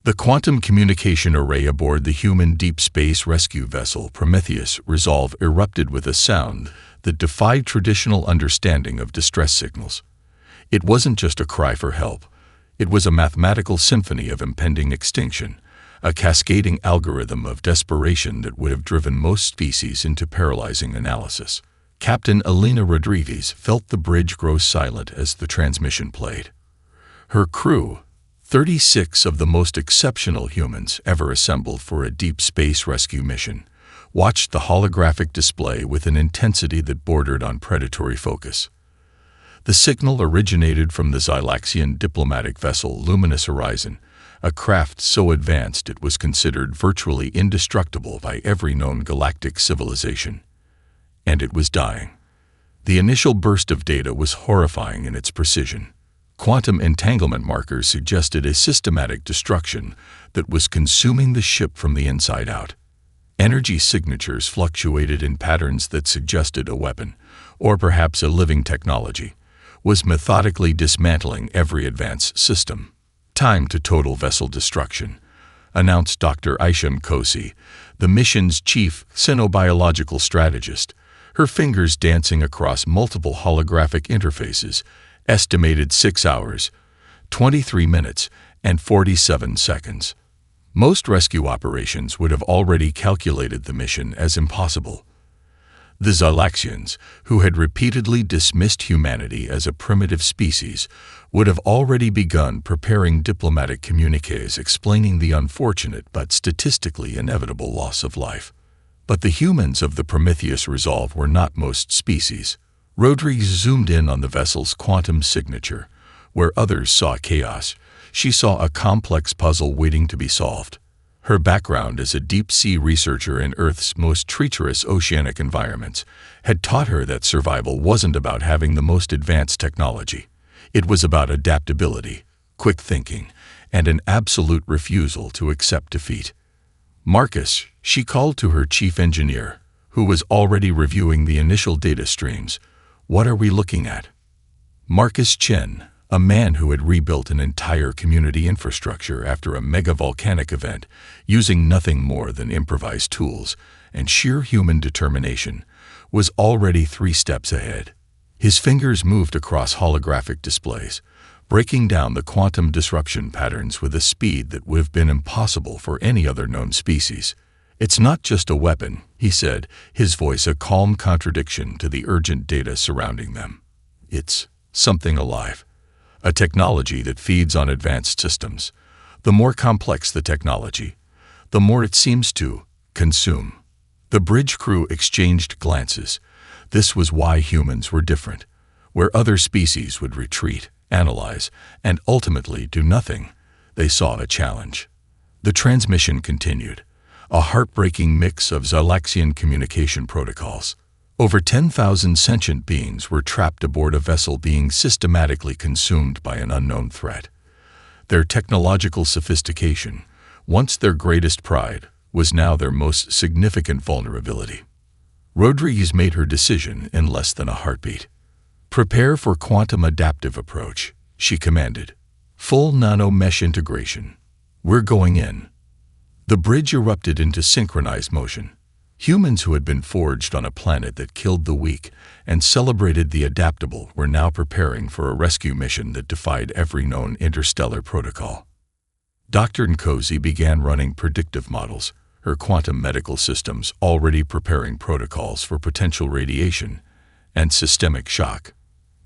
The quantum communication array aboard the human deep space rescue vessel Prometheus Resolve erupted with a sound that defied traditional understanding of distress signals. It wasn't just a cry for help. It was a mathematical symphony of impending extinction, a cascading algorithm of desperation that would have driven most species into paralyzing analysis. Captain Elena Rodriguez felt the bridge grow silent as the transmission played. Her crew, 36 of the most exceptional humans ever assembled for a deep space rescue mission, watched the holographic display with an intensity that bordered on predatory focus. The signal originated from the Zylaxian diplomatic vessel Luminous Horizon, a craft so advanced it was considered virtually indestructible by every known galactic civilization. And it was dying. The initial burst of data was horrifying in its precision. Quantum entanglement markers suggested a systematic destruction that was consuming the ship from the inside out. Energy signatures fluctuated in patterns that suggested a weapon, or perhaps a living technology, was methodically dismantling every advanced system. "Time to total vessel destruction," announced Dr. Isham Kosi, the mission's chief xenobiological strategist, her fingers dancing across multiple holographic interfaces. Estimated 6 hours, 23 minutes, and 47 seconds. Most rescue operations would have already calculated the mission as impossible. The Zylaxians, who had repeatedly dismissed humanity as a primitive species, would have already begun preparing diplomatic communiques explaining the unfortunate but statistically inevitable loss of life. But the humans of the Prometheus Resolve were not most species. Rodriguez zoomed in on the vessel's quantum signature. Where others saw chaos, she saw a complex puzzle waiting to be solved. Her background as a deep-sea researcher in Earth's most treacherous oceanic environments had taught her that survival wasn't about having the most advanced technology. It was about adaptability, quick thinking, and an absolute refusal to accept defeat. "Marcus," she called to her chief engineer, who was already reviewing the initial data streams. "What are we looking at?" Marcus Chen, a man who had rebuilt an entire community infrastructure after a mega-volcanic event, using nothing more than improvised tools and sheer human determination, was already 3 steps ahead. His fingers moved across holographic displays, breaking down the quantum disruption patterns with a speed that would have been impossible for any other known species. "It's not just a weapon," he said, his voice a calm contradiction to the urgent data surrounding them. "It's something alive. A technology that feeds on advanced systems. The more complex the technology, the more it seems to consume." The bridge crew exchanged glances. This was why humans were different. Where other species would retreat, analyze, and ultimately do nothing, they saw a challenge. The transmission continued, a heartbreaking mix of Zylaxian communication protocols. Over 10,000 sentient beings were trapped aboard a vessel being systematically consumed by an unknown threat. Their technological sophistication, once their greatest pride, was now their most significant vulnerability. Rodriguez made her decision in less than a heartbeat. "Prepare for quantum adaptive approach," she commanded. "Full nano-mesh integration. We're going in." The bridge erupted into synchronized motion. Humans who had been forged on a planet that killed the weak and celebrated the adaptable were now preparing for a rescue mission that defied every known interstellar protocol. Dr. Nkosi began running predictive models, her quantum medical systems already preparing protocols for potential radiation and systemic shock.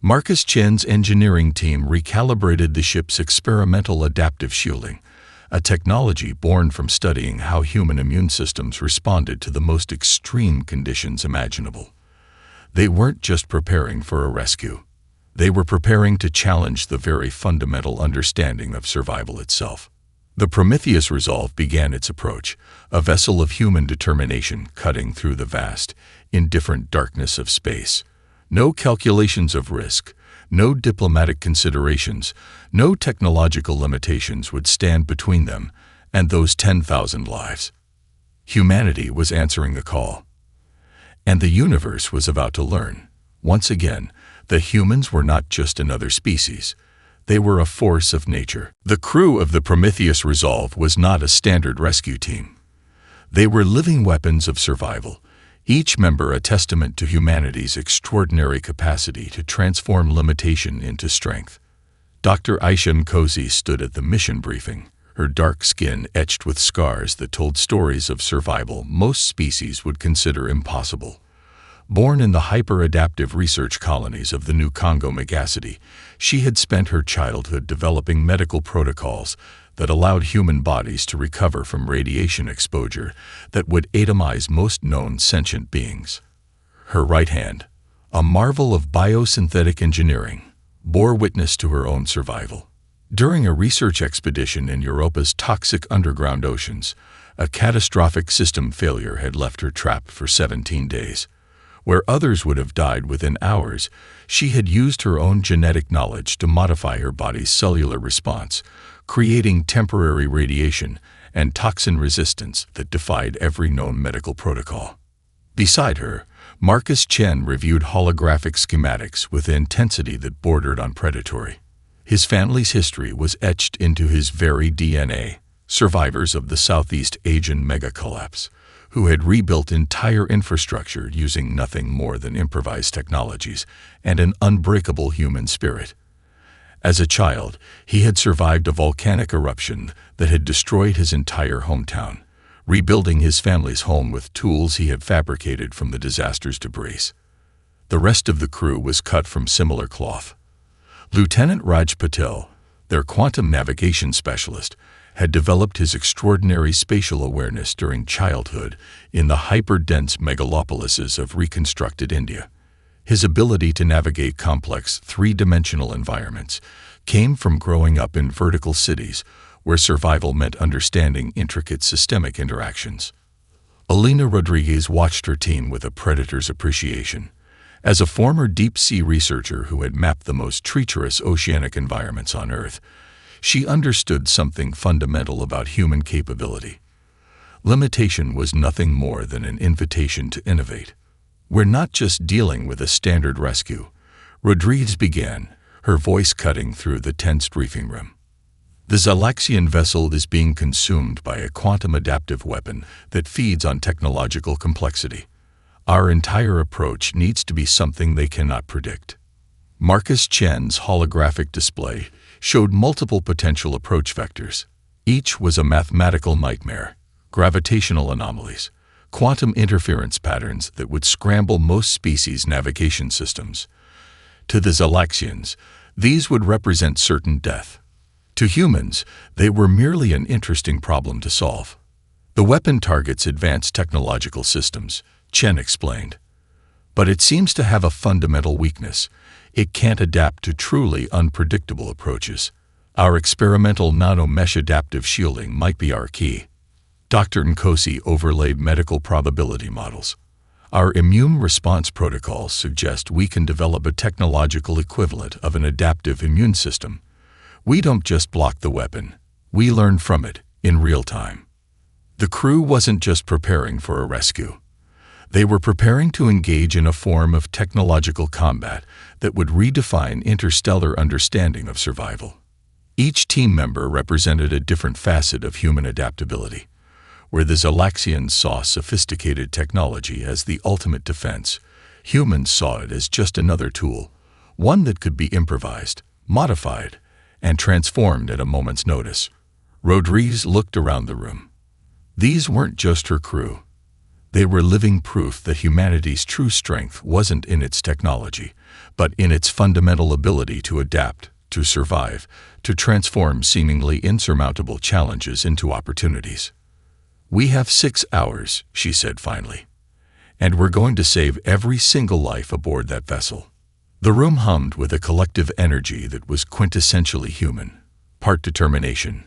Marcus Chen's engineering team recalibrated the ship's experimental adaptive shielding, a technology born from studying how human immune systems responded to the most extreme conditions imaginable. They weren't just preparing for a rescue. They were preparing to challenge the very fundamental understanding of survival itself. The Prometheus Resolve began its approach, a vessel of human determination cutting through the vast, indifferent darkness of space. No calculations of risk, no diplomatic considerations, no technological limitations would stand between them and those 10,000 lives. Humanity was answering the call. And the universe was about to learn. Once again, the humans were not just another species. They were a force of nature. The crew of the Prometheus Resolve was not a standard rescue team. They were living weapons of survival, each member a testament to humanity's extraordinary capacity to transform limitation into strength. Dr. Aisha Nkosi stood at the mission briefing, her dark skin etched with scars that told stories of survival most species would consider impossible. Born in the hyper-adaptive research colonies of the New Congo Megacity, she had spent her childhood developing medical protocols that allowed human bodies to recover from radiation exposure that would atomize most known sentient beings. Her right hand, a marvel of biosynthetic engineering, bore witness to her own survival. During a research expedition in Europa's toxic underground oceans, a catastrophic system failure had left her trapped for 17 days. Where others would have died within hours, she had used her own genetic knowledge to modify her body's cellular response, creating temporary radiation and toxin resistance that defied every known medical protocol. Beside her, Marcus Chen reviewed holographic schematics with intensity that bordered on predatory. His family's history was etched into his very DNA, survivors of the Southeast Asian mega-collapse, who had rebuilt entire infrastructure using nothing more than improvised technologies and an unbreakable human spirit. As a child, he had survived a volcanic eruption that had destroyed his entire hometown, rebuilding his family's home with tools he had fabricated from the disaster's debris. The rest of the crew was cut from similar cloth. Lieutenant Raj Patel, their quantum navigation specialist, had developed his extraordinary spatial awareness during childhood in the hyper-dense megalopolises of reconstructed India. His ability to navigate complex three-dimensional environments came from growing up in vertical cities where survival meant understanding intricate systemic interactions. Alina Rodriguez watched her team with a predator's appreciation. As a former deep-sea researcher who had mapped the most treacherous oceanic environments on Earth, she understood something fundamental about human capability. Limitation was nothing more than an invitation to innovate. "We're not just dealing with a standard rescue," Rodriguez began, her voice cutting through the tense briefing room. "The Zalaxian vessel is being consumed by a quantum adaptive weapon that feeds on technological complexity. Our entire approach needs to be something they cannot predict." Marcus Chen's holographic display showed multiple potential approach vectors. Each was a mathematical nightmare: gravitational anomalies, quantum interference patterns that would scramble most species' navigation systems. To the Zalaxians, these would represent certain death. To humans, they were merely an interesting problem to solve. "The weapon targets advanced technological systems," Chen explained. "But it seems to have a fundamental weakness. It can't adapt to truly unpredictable approaches. Our experimental nano-mesh adaptive shielding might be our key." Dr. Nkosi overlaid medical probability models. "Our immune response protocols suggest we can develop a technological equivalent of an adaptive immune system. We don't just block the weapon, we learn from it in real time." The crew wasn't just preparing for a rescue. They were preparing to engage in a form of technological combat that would redefine interstellar understanding of survival. Each team member represented a different facet of human adaptability. Where the Zalaxians saw sophisticated technology as the ultimate defense, humans saw it as just another tool, one that could be improvised, modified, and transformed at a moment's notice. Rodriguez looked around the room. These weren't just her crew. They were living proof that humanity's true strength wasn't in its technology, but in its fundamental ability to adapt, to survive, to transform seemingly insurmountable challenges into opportunities. "We have 6 hours," she said finally, "and we're going to save every single life aboard that vessel." The room hummed with a collective energy that was quintessentially human, part determination,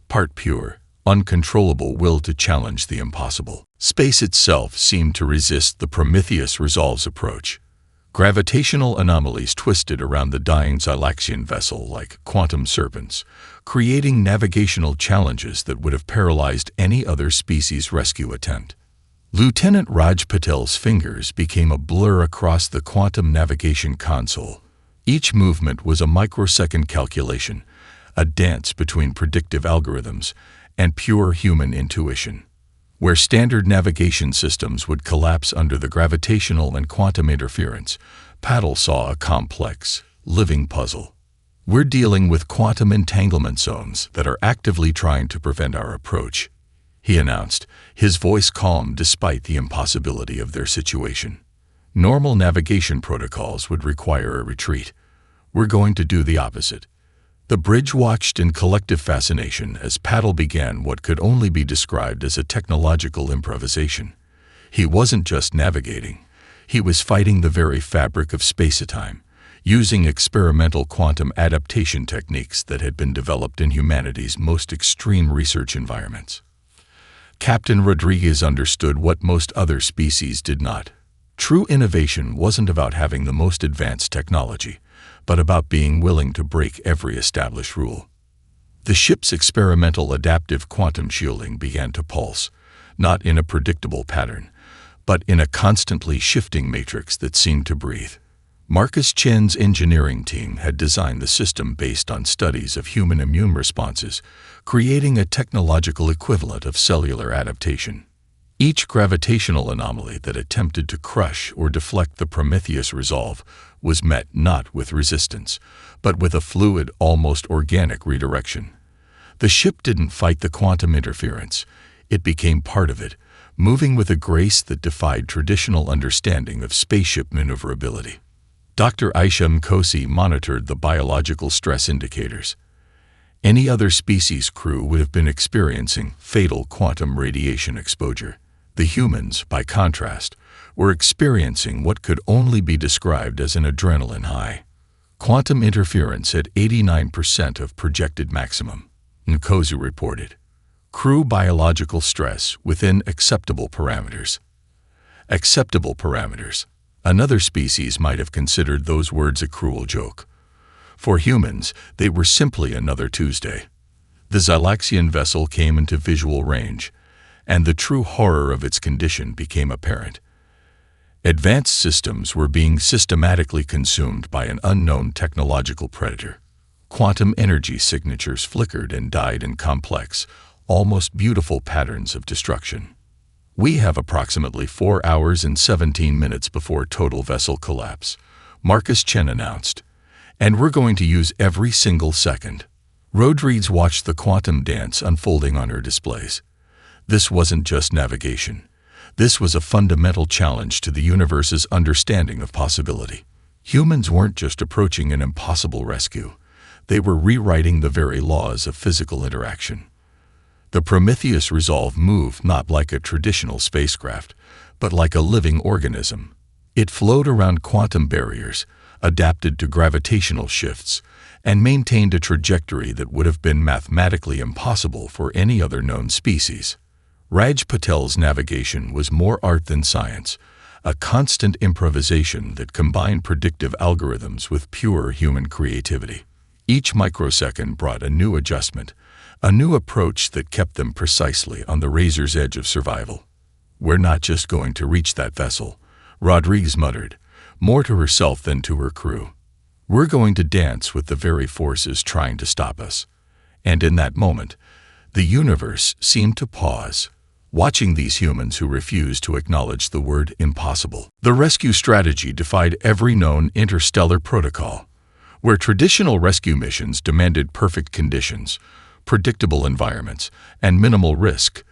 part pure, uncontrollable will to challenge the impossible. Space itself seemed to resist the Prometheus Resolve's approach. Gravitational anomalies twisted around the dying Zalaxian vessel like quantum serpents, creating navigational challenges that would have paralyzed any other species' rescue attempt. Lieutenant Raj Patel's fingers became a blur across the quantum navigation console, Each movement was a microsecond calculation, a dance between predictive algorithms and pure human intuition. Where standard navigation systems would collapse under the gravitational and quantum interference, Paddle saw a complex, living puzzle. We're dealing with quantum entanglement zones that are actively trying to prevent our approach, he announced, his voice calm despite the impossibility of their situation. Normal navigation protocols would require a retreat. We're going to do the opposite. The bridge watched in collective fascination as Paddle began what could only be described as a technological improvisation. He wasn't just navigating. He was fighting the very fabric of space-time, using experimental quantum adaptation techniques that had been developed in humanity's most extreme research environments. Captain Rodriguez understood what most other species did not. True innovation wasn't about having the most advanced technology, but about being willing to break every established rule. The ship's experimental adaptive quantum shielding began to pulse, not in a predictable pattern, but in a constantly shifting matrix that seemed to breathe. Marcus Chen's engineering team had designed the system based on studies of human immune responses, creating a technological equivalent of cellular adaptation. Each gravitational anomaly that attempted to crush or deflect the Prometheus resolve was met not with resistance, but with a fluid, almost organic redirection. The ship didn't fight the quantum interference. It became part of it, moving with a grace that defied traditional understanding of spaceship maneuverability. Dr. Aisha Mkosi monitored the biological stress indicators. Any other species crew would have been experiencing fatal quantum radiation exposure. The humans, by contrast, were experiencing what could only be described as an adrenaline high. Quantum interference at 89% of projected maximum, Nkosi reported. Crew biological stress within acceptable parameters. Acceptable parameters. Another species might have considered those words a cruel joke. For humans, they were simply another Tuesday. The Zylaxian vessel came into visual range, and the true horror of its condition became apparent. Advanced systems were being systematically consumed by an unknown technological predator. Quantum energy signatures flickered and died in complex, almost beautiful patterns of destruction. We have approximately 4 hours and 17 minutes before total vessel collapse, Marcus Chen announced, and we're going to use every single second. Rodriguez watched the quantum dance unfolding on her displays. This wasn't just navigation. This was a fundamental challenge to the universe's understanding of possibility. Humans weren't just approaching an impossible rescue. They were rewriting the very laws of physical interaction. The Prometheus resolve moved not like a traditional spacecraft, but like a living organism. It flowed around quantum barriers, adapted to gravitational shifts, and maintained a trajectory that would have been mathematically impossible for any other known species. Raj Patel's navigation was more art than science, a constant improvisation that combined predictive algorithms with pure human creativity. Each microsecond brought a new adjustment, a new approach that kept them precisely on the razor's edge of survival. We're not just going to reach that vessel, Rodriguez muttered, more to herself than to her crew. We're going to dance with the very forces trying to stop us. And in that moment, the universe seemed to pause, watching these humans who refused to acknowledge the word impossible. The rescue strategy defied every known interstellar protocol. Where traditional rescue missions demanded perfect conditions, predictable environments, and minimal risk,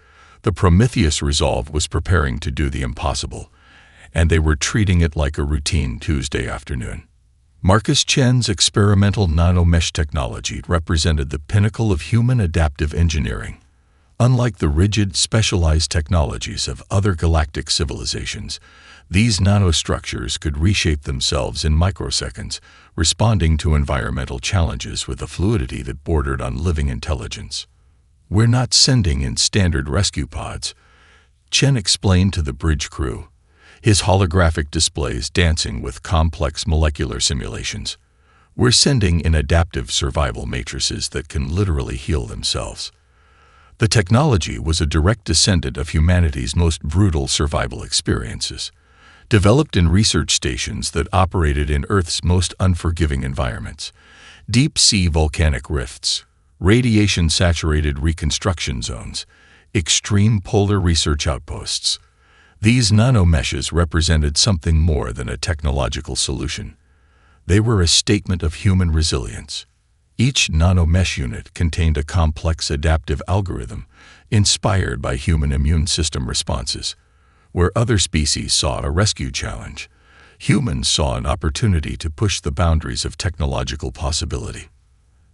the Prometheus resolve was preparing to do the impossible, and they were treating it like a routine Tuesday afternoon. Marcus Chen's experimental nanomesh technology represented the pinnacle of human adaptive engineering. Unlike the rigid, specialized technologies of other galactic civilizations, these nanostructures could reshape themselves in microseconds, responding to environmental challenges with a fluidity that bordered on living intelligence. We're not sending in standard rescue pods, Chen explained to the bridge crew, his holographic displays dancing with complex molecular simulations. We're sending in adaptive survival matrices that can literally heal themselves. The technology was a direct descendant of humanity's most brutal survival experiences. developed in research stations that operated in Earth's most unforgiving environments, deep-sea volcanic rifts, radiation-saturated reconstruction zones, extreme polar research outposts. These nanomeshes represented something more than a technological solution. They were a statement of human resilience. Each nanomesh unit contained a complex adaptive algorithm inspired by human immune system responses. Where other species saw a rescue challenge, humans saw an opportunity to push the boundaries of technological possibility.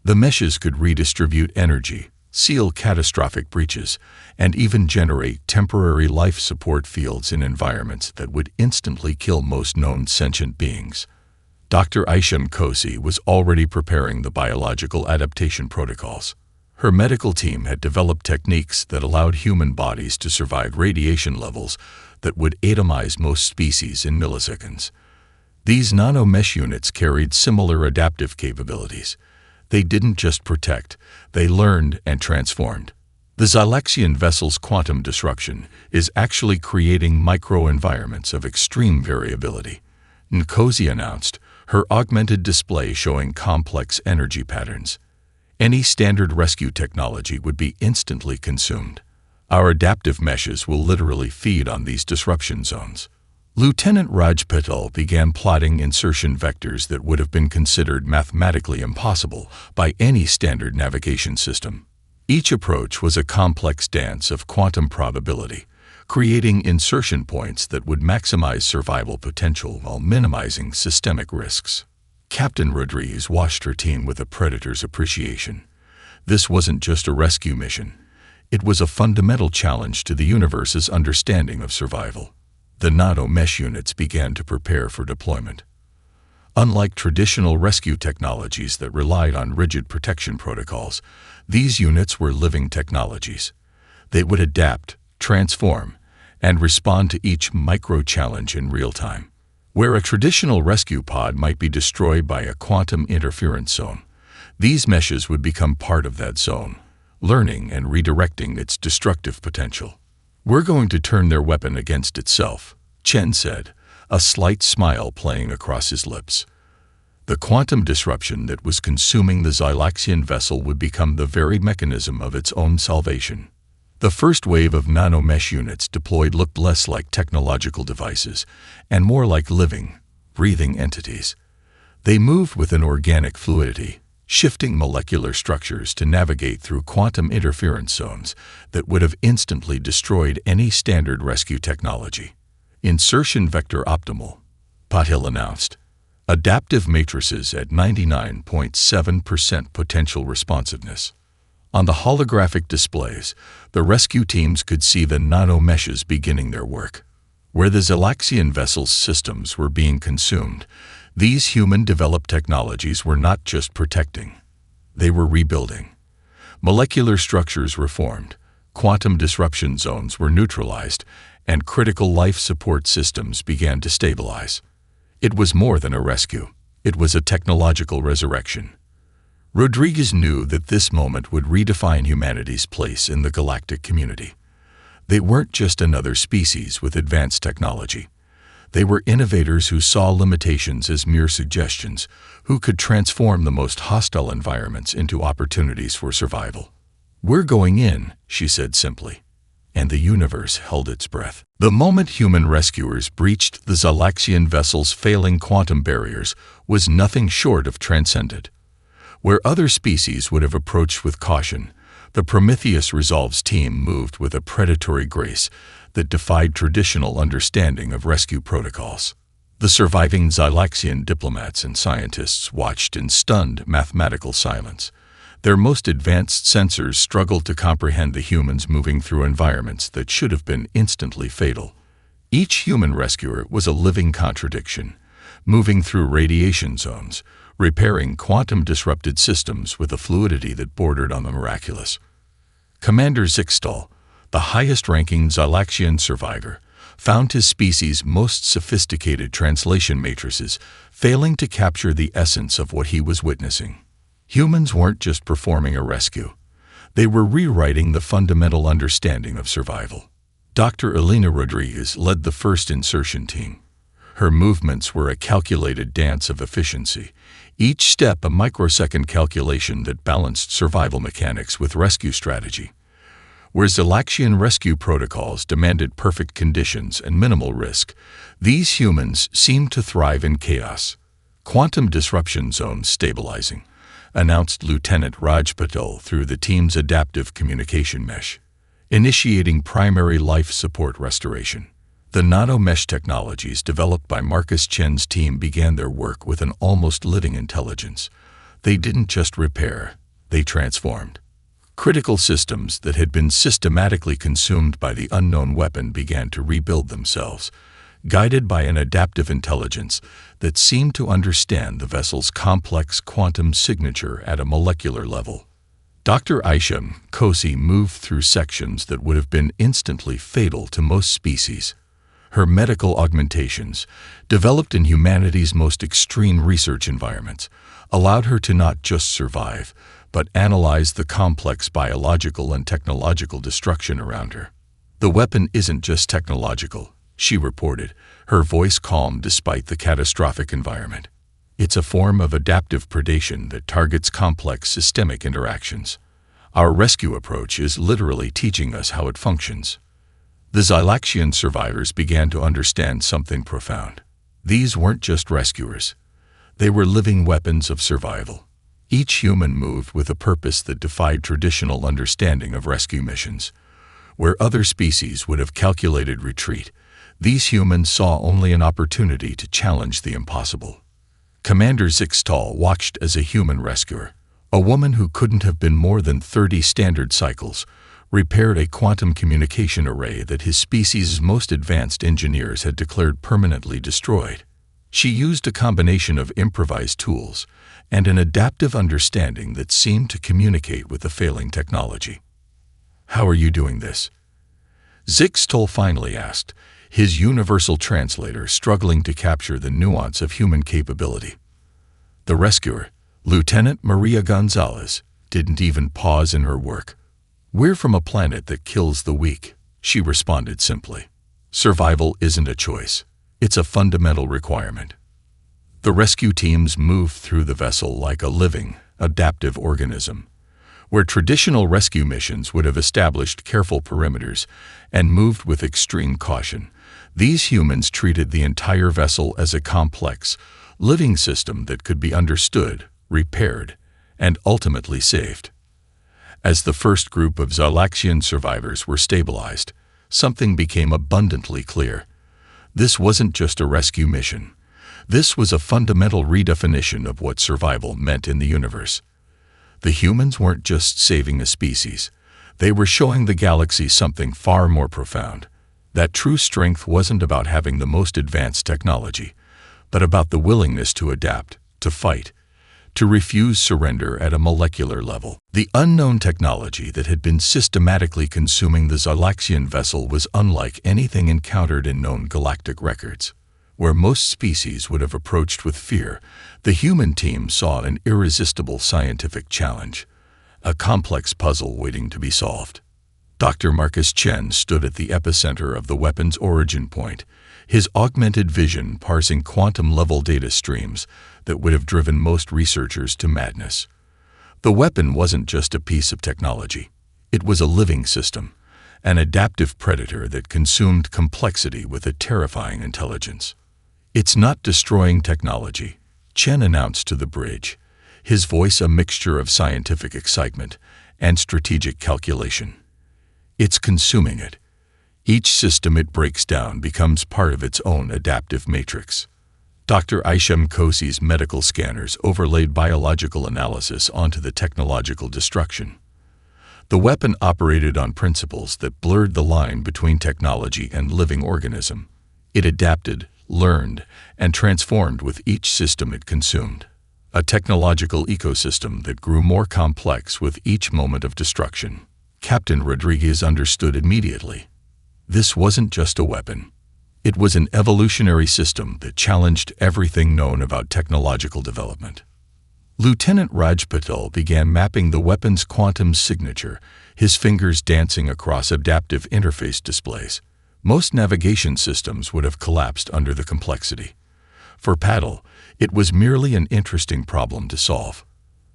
The meshes could redistribute energy, seal catastrophic breaches, and even generate temporary life support fields in environments that would instantly kill most known sentient beings. Dr. Aisha Kosi was already preparing the biological adaptation protocols. Her medical team had developed techniques that allowed human bodies to survive radiation levels that would atomize most species in milliseconds. These nanomesh units carried similar adaptive capabilities. They didn't just protect, they learned and transformed. The Zylaxian vessel's quantum disruption is actually creating microenvironments of extreme variability. Nkosi announced, her augmented display showing complex energy patterns. Any standard rescue technology would be instantly consumed. Our adaptive meshes will literally feed on these disruption zones. Lieutenant Raj Patel began plotting insertion vectors that would have been considered mathematically impossible by any standard navigation system. Each approach was a complex dance of quantum probability, creating insertion points that would maximize survival potential while minimizing systemic risks. Captain Rodriguez watched her team with a predator's appreciation. This wasn't just a rescue mission. It was a fundamental challenge to the universe's understanding of survival. The nanomesh units began to prepare for deployment. Unlike traditional rescue technologies that relied on rigid protection protocols, these units were living technologies. They would adapt, transform, and respond to each micro-challenge in real time. Where a traditional rescue pod might be destroyed by a quantum interference zone, these meshes would become part of that zone, learning and redirecting its destructive potential. We're going to turn their weapon against itself, Chen said, a slight smile playing across his lips. The quantum disruption that was consuming the Zylaxian vessel would become the very mechanism of its own salvation. The first wave of nanomesh units deployed looked less like technological devices and more like living, breathing entities. They moved with an organic fluidity, shifting molecular structures to navigate through quantum interference zones that would have instantly destroyed any standard rescue technology. Insertion vector optimal, Patil announced. Adaptive matrices at 99.7% potential responsiveness. On the holographic displays, the rescue teams could see the nanomeshes beginning their work. Where the Zylaxian vessel's systems were being consumed, these human-developed technologies were not just protecting. They were rebuilding. Molecular structures were formed, quantum disruption zones were neutralized, and critical life support systems began to stabilize. It was more than a rescue. It was a technological resurrection. Rodriguez knew that this moment would redefine humanity's place in the galactic community. They weren't just another species with advanced technology. They were innovators who saw limitations as mere suggestions, who could transform the most hostile environments into opportunities for survival. "We're going in," she said simply. And the universe held its breath. The moment human rescuers breached the Zylaxian vessel's failing quantum barriers was nothing short of transcendent. Where other species would have approached with caution, the Prometheus Resolve's team moved with a predatory grace that defied traditional understanding of rescue protocols. The surviving Zylaxian diplomats and scientists watched in stunned mathematical silence. Their most advanced sensors struggled to comprehend the humans moving through environments that should have been instantly fatal. Each human rescuer was a living contradiction, moving through radiation zones, repairing quantum-disrupted systems with a fluidity that bordered on the miraculous. Commander Zixtal, the highest-ranking Zylaxian survivor, found his species' most sophisticated translation matrices failing to capture the essence of what he was witnessing. Humans weren't just performing a rescue. They were rewriting the fundamental understanding of survival. Dr. Elena Rodriguez led the first insertion team. Her movements were a calculated dance of efficiency, each step a microsecond calculation that balanced survival mechanics with rescue strategy. Where Zalaxian rescue protocols demanded perfect conditions and minimal risk, these humans seemed to thrive in chaos. "Quantum disruption zone stabilizing," announced Lieutenant Rajpatel through the team's adaptive communication mesh, initiating primary life support restoration. The nano-mesh technologies developed by Marcus Chen's team began their work with an almost living intelligence. They didn't just repair, they transformed. Critical systems that had been systematically consumed by the unknown weapon began to rebuild themselves, guided by an adaptive intelligence that seemed to understand the vessel's complex quantum signature at a molecular level. Dr. Aisha Kosi moved through sections that would have been instantly fatal to most species. Her medical augmentations, developed in humanity's most extreme research environments, allowed her to not just survive, but analyze the complex biological and technological destruction around her. "The weapon isn't just technological," she reported, her voice calm despite the catastrophic environment. "It's a form of adaptive predation that targets complex systemic interactions. Our rescue approach is literally teaching us how it functions." The Zalaxian survivors began to understand something profound. These weren't just rescuers. They were living weapons of survival. Each human moved with a purpose that defied traditional understanding of rescue missions. Where other species would have calculated retreat, these humans saw only an opportunity to challenge the impossible. Commander Zixtal watched as a human rescuer, a woman who couldn't have been more than 30 standard cycles, repaired a quantum communication array that his species' most advanced engineers had declared permanently destroyed. She used a combination of improvised tools and an adaptive understanding that seemed to communicate with the failing technology. "How are you doing this?" Zixtal finally asked, his universal translator struggling to capture the nuance of human capability. The rescuer, Lieutenant Maria Gonzalez, didn't even pause in her work. "We're from a planet that kills the weak," she responded simply. "Survival isn't a choice. It's a fundamental requirement." The rescue teams moved through the vessel like a living, adaptive organism. Where traditional rescue missions would have established careful perimeters and moved with extreme caution, these humans treated the entire vessel as a complex, living system that could be understood, repaired, and ultimately saved. As the first group of Zalaxian survivors were stabilized, something became abundantly clear. This wasn't just a rescue mission. This was a fundamental redefinition of what survival meant in the universe. The humans weren't just saving a species. They were showing the galaxy something far more profound. That true strength wasn't about having the most advanced technology, but about the willingness to adapt, to fight, to refuse surrender at a molecular level. The unknown technology that had been systematically consuming the Zalaxian vessel was unlike anything encountered in known galactic records. Where most species would have approached with fear, the human team saw an irresistible scientific challenge, a complex puzzle waiting to be solved. Dr. Marcus Chen stood at the epicenter of the weapon's origin point, his augmented vision parsing quantum-level data streams that would have driven most researchers to madness. The weapon wasn't just a piece of technology. It was a living system, an adaptive predator that consumed complexity with a terrifying intelligence. "It's not destroying technology," Chen announced to the bridge, his voice a mixture of scientific excitement and strategic calculation. "It's consuming it. Each system it breaks down becomes part of its own adaptive matrix." Dr. Aisha Kosi's medical scanners overlaid biological analysis onto the technological destruction. The weapon operated on principles that blurred the line between technology and living organism. It adapted, learned, and transformed with each system it consumed. A technological ecosystem that grew more complex with each moment of destruction. Captain Rodriguez understood immediately. This wasn't just a weapon. It was an evolutionary system that challenged everything known about technological development. Lieutenant Rajpatel began mapping the weapon's quantum signature, his fingers dancing across adaptive interface displays. Most navigation systems would have collapsed under the complexity. For Paddle, it was merely an interesting problem to solve.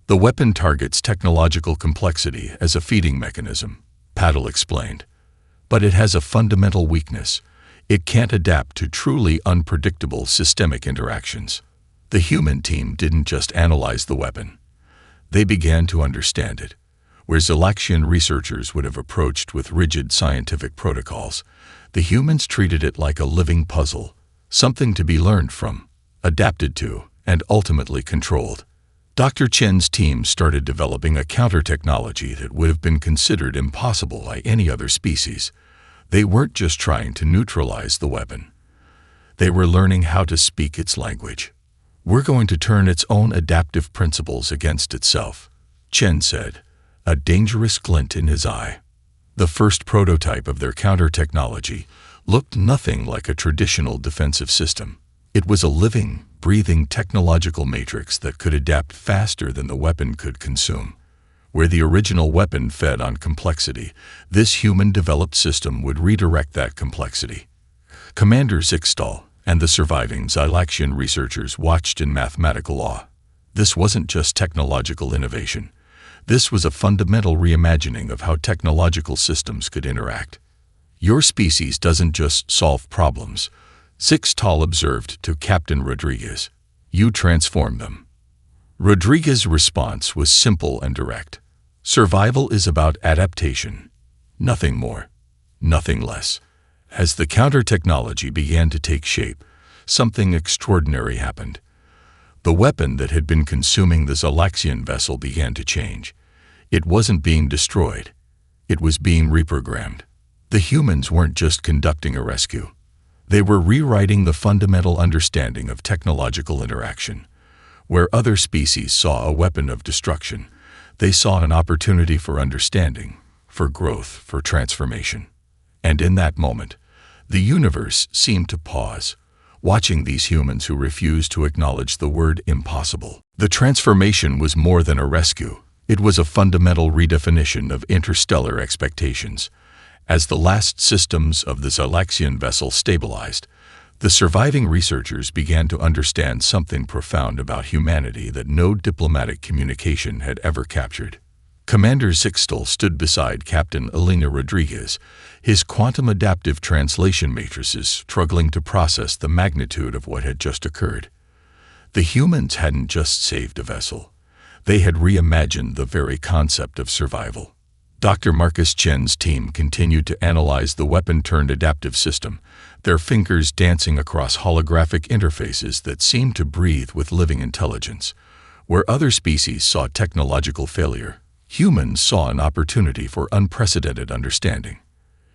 The weapon targets technological complexity as a feeding mechanism, Paddle explained. But it has a fundamental weakness. It can't adapt to truly unpredictable systemic interactions. The human team didn't just analyze the weapon. They began to understand it. Where Galaxian researchers would have approached with rigid scientific protocols, the humans treated it like a living puzzle, something to be learned from, adapted to, and ultimately controlled. Dr. Chen's team started developing a counter-technology that would have been considered impossible by any other species. They weren't just trying to neutralize the weapon. They were learning how to speak its language. "We're going to turn its own adaptive principles against itself," Chen said, a dangerous glint in his eye. The first prototype of their counter-technology looked nothing like a traditional defensive system. It was a living, breathing technological matrix that could adapt faster than the weapon could consume. Where the original weapon fed on complexity, this human-developed system would redirect that complexity. Commander Zixtal and the surviving Galaxian researchers watched in mathematical awe. This wasn't just technological innovation. This was a fundamental reimagining of how technological systems could interact. "Your species doesn't just solve problems," Zixtal observed to Captain Rodriguez. "You transform them." Rodriguez's response was simple and direct. Survival is about adaptation. Nothing more, nothing less. As the counter-technology began to take shape, something extraordinary happened. The weapon that had been consuming the Galaxian vessel began to change. It wasn't being destroyed. It was being reprogrammed. The humans weren't just conducting a rescue. They were rewriting the fundamental understanding of technological interaction. Where other species saw a weapon of destruction, they saw an opportunity for understanding, for growth, for transformation. And in that moment, the universe seemed to pause, watching these humans who refused to acknowledge the word impossible. The transformation was more than a rescue. It was a fundamental redefinition of interstellar expectations. As the last systems of the Galaxian vessel stabilized, the surviving researchers began to understand something profound about humanity that no diplomatic communication had ever captured. Commander Zixtal stood beside Captain Elena Rodriguez, his quantum adaptive translation matrices struggling to process the magnitude of what had just occurred. The humans hadn't just saved a vessel. They had reimagined the very concept of survival. Dr. Marcus Chen's team continued to analyze the weapon-turned adaptive system, their fingers dancing across holographic interfaces that seemed to breathe with living intelligence. Where other species saw technological failure, humans saw an opportunity for unprecedented understanding.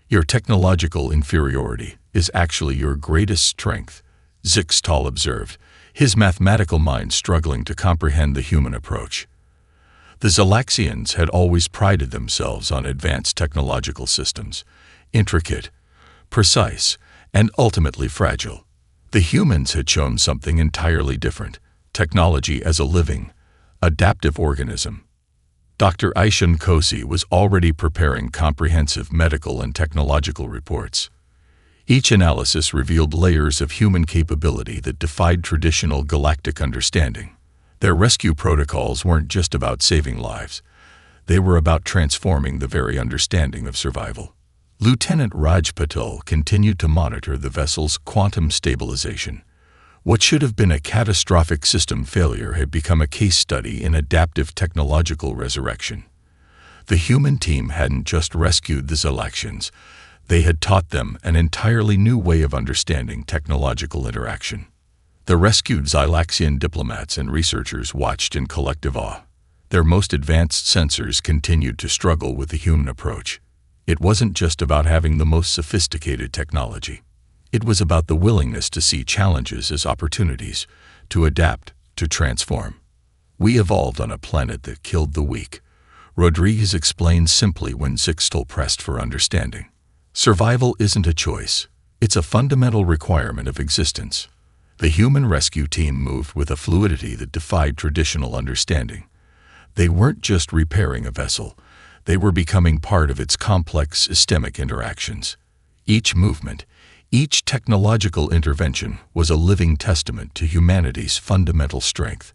"Your technological inferiority is actually your greatest strength," Zixtal observed, his mathematical mind struggling to comprehend the human approach. The Galaxians had always prided themselves on advanced technological systems, intricate, precise, and ultimately fragile. The humans had shown something entirely different, technology as a living, adaptive organism. Dr. Aishan Kosi was already preparing comprehensive medical and technological reports. Each analysis revealed layers of human capability that defied traditional galactic understanding. Their rescue protocols weren't just about saving lives. They were about transforming the very understanding of survival. Lieutenant Raj Patel continued to monitor the vessel's quantum stabilization. What should have been a catastrophic system failure had become a case study in adaptive technological resurrection. The human team hadn't just rescued the Galaxians. They had taught them an entirely new way of understanding technological interaction. The rescued Galaxian diplomats and researchers watched in collective awe. Their most advanced sensors continued to struggle with the human approach. It wasn't just about having the most sophisticated technology. It was about the willingness to see challenges as opportunities, to adapt, to transform. "We evolved on a planet that killed the weak," Rodriguez explained simply when Zixtal pressed for understanding. "Survival isn't a choice. It's a fundamental requirement of existence." The human rescue team moved with a fluidity that defied traditional understanding. They weren't just repairing a vessel. They were becoming part of its complex systemic interactions. Each movement, each technological intervention was a living testament to humanity's fundamental strength,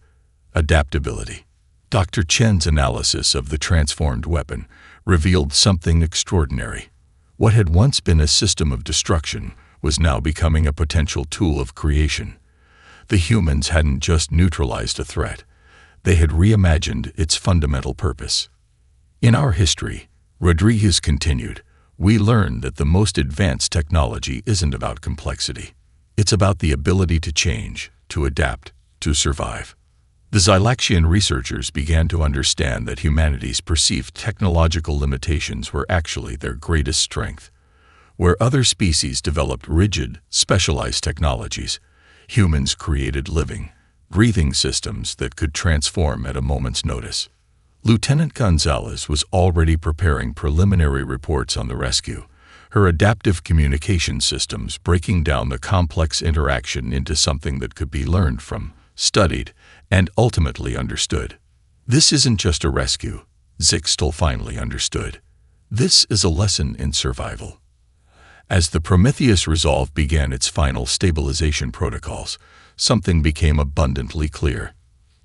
adaptability. Dr. Chen's analysis of the transformed weapon revealed something extraordinary. What had once been a system of destruction was now becoming a potential tool of creation. The humans hadn't just neutralized a threat, they had reimagined its fundamental purpose. In our history, Rodriguez continued, we learned that the most advanced technology isn't about complexity. It's about the ability to change, to adapt, to survive. The Zylaxian researchers began to understand that humanity's perceived technological limitations were actually their greatest strength. Where other species developed rigid, specialized technologies, humans created living, breathing systems that could transform at a moment's notice. Lieutenant Gonzalez was already preparing preliminary reports on the rescue, her adaptive communication systems breaking down the complex interaction into something that could be learned from, studied, and ultimately understood. This isn't just a rescue, Zixtel finally understood. This is a lesson in survival. As the Prometheus Resolve began its final stabilization protocols, something became abundantly clear.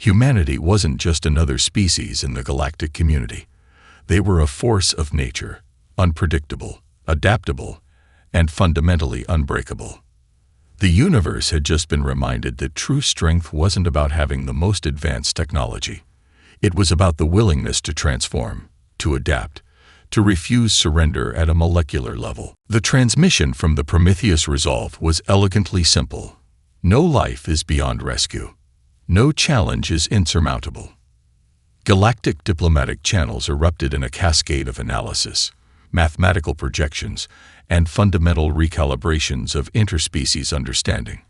Humanity wasn't just another species in the galactic community. They were a force of nature, unpredictable, adaptable, and fundamentally unbreakable. The universe had just been reminded that true strength wasn't about having the most advanced technology. It was about the willingness to transform, to adapt, to refuse surrender at a molecular level. The transmission from the Prometheus Resolve was elegantly simple. No life is beyond rescue. No challenge is insurmountable. Galactic diplomatic channels erupted in a cascade of analysis, mathematical projections, and fundamental recalibrations of interspecies understanding.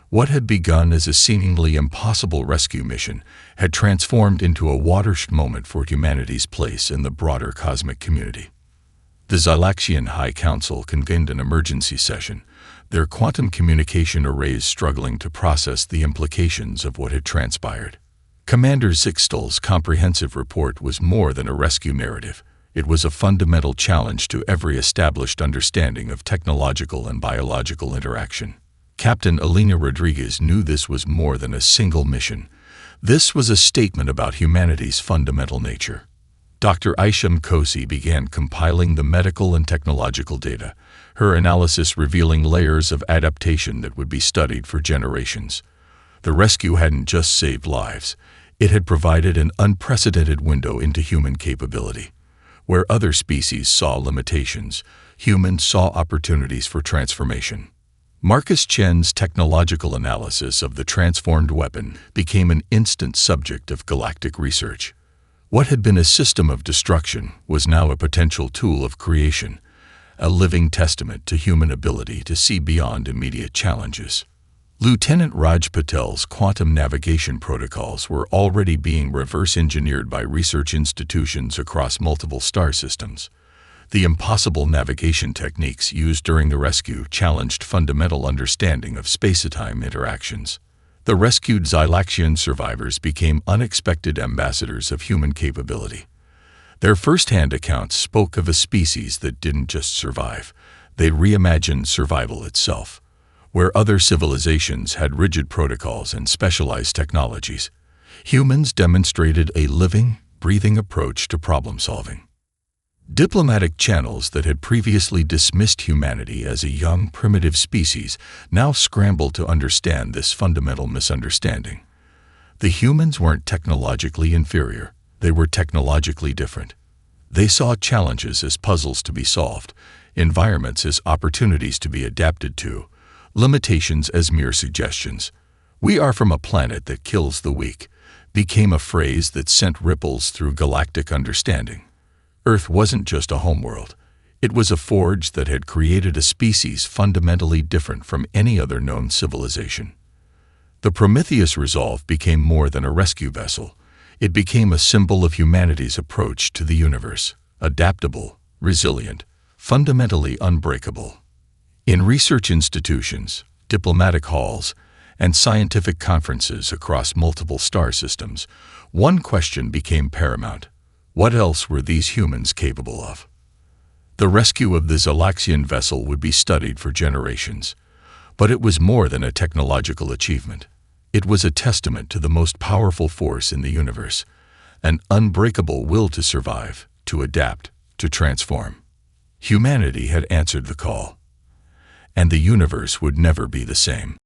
What had begun as a seemingly impossible rescue mission had transformed into a watershed moment for humanity's place in the broader cosmic community. The Zylaxian High Council convened an emergency session, their quantum communication arrays struggling to process the implications of what had transpired. Commander Zixtel's comprehensive report was more than a rescue narrative. It was a fundamental challenge to every established understanding of technological and biological interaction. Captain Elena Rodriguez knew this was more than a single mission. This was a statement about humanity's fundamental nature. Dr. Isham Kosi began compiling the medical and technological data, her analysis revealing layers of adaptation that would be studied for generations. The rescue hadn't just saved lives, it had provided an unprecedented window into human capability. Where other species saw limitations, humans saw opportunities for transformation. Marcus Chen's technological analysis of the transformed weapon became an instant subject of galactic research. What had been a system of destruction was now a potential tool of creation, a living testament to human ability to see beyond immediate challenges. Lieutenant Raj Patel's quantum navigation protocols were already being reverse-engineered by research institutions across multiple star systems. The impossible navigation techniques used during the rescue challenged fundamental understanding of space-time interactions. The rescued Zylaxian survivors became unexpected ambassadors of human capability. Their first-hand accounts spoke of a species that didn't just survive, they reimagined survival itself. Where other civilizations had rigid protocols and specialized technologies, humans demonstrated a living, breathing approach to problem-solving. Diplomatic channels that had previously dismissed humanity as a young, primitive species now scrambled to understand this fundamental misunderstanding. The humans weren't technologically inferior, they were technologically different. They saw challenges as puzzles to be solved, environments as opportunities to be adapted to, limitations as mere suggestions. "We are from a planet that kills the weak," became a phrase that sent ripples through galactic understanding. Earth wasn't just a homeworld. It was a forge that had created a species fundamentally different from any other known civilization. The Prometheus Resolve became more than a rescue vessel. It became a symbol of humanity's approach to the universe, adaptable, resilient, fundamentally unbreakable. In research institutions, diplomatic halls, and scientific conferences across multiple star systems, one question became paramount. What else were these humans capable of? The rescue of the Zalaxian vessel would be studied for generations, but it was more than a technological achievement. It was a testament to the most powerful force in the universe, an unbreakable will to survive, to adapt, to transform. Humanity had answered the call, and the universe would never be the same.